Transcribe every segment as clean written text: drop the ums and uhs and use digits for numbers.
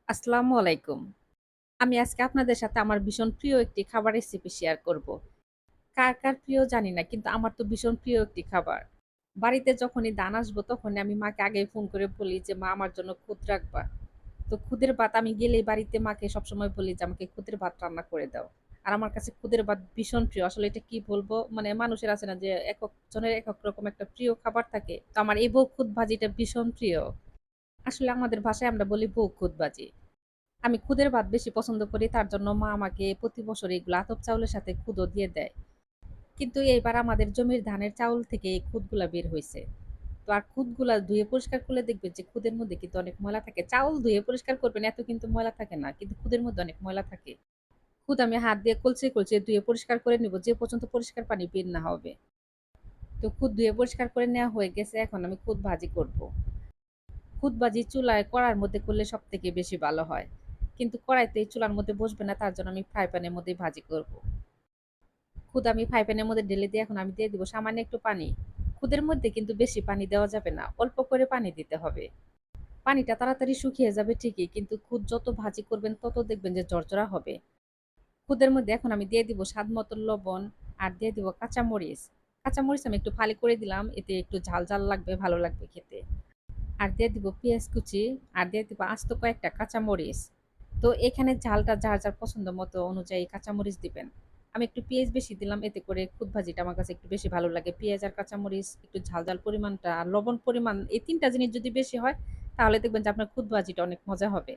আসসালামু আলাইকুম। আমি আজকে আপনাদের সাথে আমার ভীষণ প্রিয় একটি খাবার রেসিপি শেয়ার করব। কার প্রিয় জানি না, কিন্তু আমার তো ভীষণ প্রিয় একটি খাবার। বাড়িতে যখনই দান আসবো তখনই আমি মাকে আগেই ফোন করে বলি যে, "মা আমার জন্য খুদ রাখবা।" তো খুদের ভাত আমি গেলেই বাড়িতে মাকে সবসময় বলি যে, "আমাকে খুদের ভাত রান্না করে দাও।" আর আমার কাছে খুদের ভাত ভীষণ প্রিয়। আসলে এটা কি বলবো? মানে মানুষের আছে না যে একেক জনের একেক রকম একটা প্রিয় খাবার থাকে। তো আমার এই বউখুদ ভাজিটা ভীষণ প্রিয়। আসলে আমাদের ভাষায় আমরা বলি বউখুদ ভাজি। আমি খুদের ভাত বেশি পছন্দ করি। তার জন্য মা আমাকে প্রতি বছর এগুলো আতপ চাউলের সাথে খুদও দিয়ে দেয়। কিন্তু এইবার আমাদের জমির ধানের চাউল থেকে এই খুদগুলা বের হইছে। তো আর খুদগুলা ধুয়ে পরিষ্কার করলে দেখবেন যে খুদের মধ্যে কিন্তু অনেক ময়লা থাকে। চাউল ধুয়ে পরিষ্কার করবেন এত কিন্তু ময়লা থাকে না। কিন্তু খুদের মধ্যে অনেক ময়লা থাকে। খুদ আমি হাত দিয়ে কলচে ধুয়ে পরিষ্কার করে নিব যে পর্যন্ত পরিষ্কার পানি বের না হবে। তো খুদ ধুয়ে পরিষ্কার করে নেওয়া হয়ে গেছে। এখন আমি খুদ ভাজি করব। খুদ ভাজি চুলায় কড়ার মধ্যে করলে সবথেকে বেশি ভালো হয়। কিন্তু কড়াইতে চুলার মধ্যে বসবে না, তার জন্য আমি ফ্রাই প্যানের মধ্যেই ভাজি করব। খুদ আমি ফ্রাই প্যানের মধ্যে ঢেলে দিয়ে এখন আমি দিয়ে দিব সামান্য একটু পানি। খুদের মধ্যে কিন্তু বেশি পানি দেওয়া যাবে না। অল্প করে পানি দিতে হবে। পানিটা তাড়াতাড়ি শুকিয়ে যাবে ঠিকই, কিন্তু খুদ যত ভাজি করবেন তত দেখবেন যে ঝরঝরা হবে। খুদের মধ্যে এখন আমি দিয়ে দিব স্বাদ মতো লবণ আর দিয়ে দিব কাঁচামরিচ। কাঁচামরিচ আমি একটু ফালি করে দিলাম, এতে একটু ঝাল লাগবে, ভালো লাগবে খেতে। আর দিয়ে দিব পেঁয়াজ কুচি আর দিয়ে দিব আস্ত কয়েকটা কাঁচামরিচ। তো এখানে ঝালটা যার পছন্দ মতো অনুযায়ী কাঁচামরিচ দিবেন। আমি একটু পেঁয়াজ বেশি দিলাম, এতে করে খুদ ভাজিটা আমার কাছে একটু বেশি ভালো লাগে। পেঁয়াজ আর কাঁচামরিচ একটু ঝাল পরিমাণটা আর লবণ পরিমাণ এই ৩ টা জিনিস যদি বেশি হয় তাহলে দেখবেন যে আপনার খুদ ভাজিটা অনেক মজা হবে।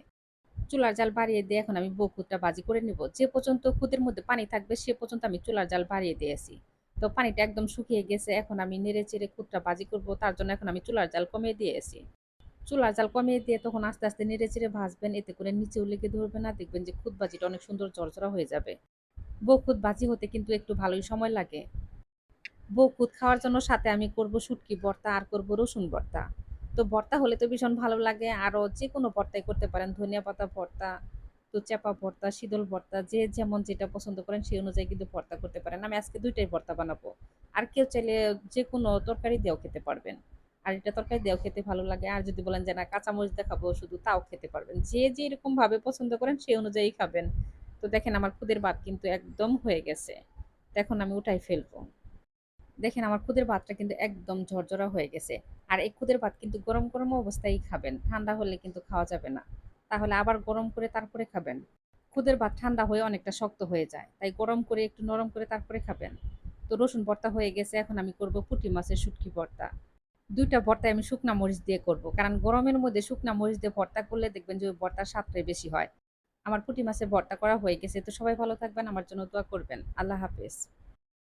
চুলার জাল বাড়িয়ে দিয়ে এখন আমি খুদটা ভাজি করে নিব। যে পর্যন্ত খুদের মধ্যে পানি থাকবে সে পর্যন্ত আমি চুলার জাল বাড়িয়ে দিয়েছি। তো পানিটা একদম শুকিয়ে গেছে। এখন আমি নেড়ে চেড়ে খুদটা ভাজি করব। তার জন্য এখন আমি চুলার জাল কমিয়ে দিয়েছি। চুলার জাল কমিয়ে দিয়ে তখন আস্তে নেড়ে চেড়ে ভাজবেন। এতে করে নিচেও লেগে ধরবে না। দেখবেন যে খুদ ভাজিটা অনেক সুন্দর ঝরঝরা হয়ে যাবে। বউখুদ ভাজি হতে কিন্তু একটু ভালোই সময় লাগে। বউখুদ খাওয়ার জন্য সাথে আমি করব শুটকি ভর্তা আর করব রসুন ভর্তা। তো ভর্তা হলে তো ভীষণ ভালো লাগে। আরো যেকোনো ভর্তাই করতে পারেন। ধনিয়া পাতা ভর্তা, তো চাপা ভর্তা, শীতল ভর্তা, যে যেমন যেটা পছন্দ করেন সেই অনুযায়ী কিন্তু ভর্তা করতে পারেন। আমি আজকে ২ টাই ভর্তা বানাবো। আর কেউ চাইলে যেকোনো তরকারি দিয়েও খেতে পারবেন। আর এটা তরকারি দিয়েও খেতে ভালো লাগে। আর যদি বলেন যে না কাঁচামরিচ দিয়ে খাবো শুধু, তাও খেতে পারবেন। যে যেরকম ভাবে পছন্দ করেন সেই অনুযায়ী খাবেন। তো দেখেন আমার খুদের ভাত কিন্তু একদম হয়ে গেছে। তো এখন আমি উঠাই ফেলবো। দেখেন আমার খুদের ভাতটা কিন্তু একদম ঝরঝরা হয়ে গেছে। আর এই খুদের ভাত কিন্তু গরম অবস্থায়ই খাবেন। ঠান্ডা হলে কিন্তু খাওয়া যাবে না। তাহলে আবার গরম করে তারপরে খাবেন। খুদের ভাত ঠান্ডা হয়ে অনেকটা শক্ত হয়ে যায়। তাই গরম করে একটু নরম করে তারপরে খাবেন। তো রসুন ভর্তা হয়ে গেছে। এখন আমি করব পুঁটি মাছের শুটকি ভর্তা। ২ টা ভর্তাই আমি শুকনা মরিচ দিয়ে করব। কারণ গরমের মধ্যে শুকনা মরিচ দিয়ে ভর্তা করলে দেখবেন যে ওই ভর্তার স্বাদটাই বেশি হয়। আমার পুঁটি মাছের ভর্তা করা হয়ে গেছে। তো সবাই ভালো থাকবেন। আমার জন্য দোয়া করবেন। আল্লাহ হাফেজ।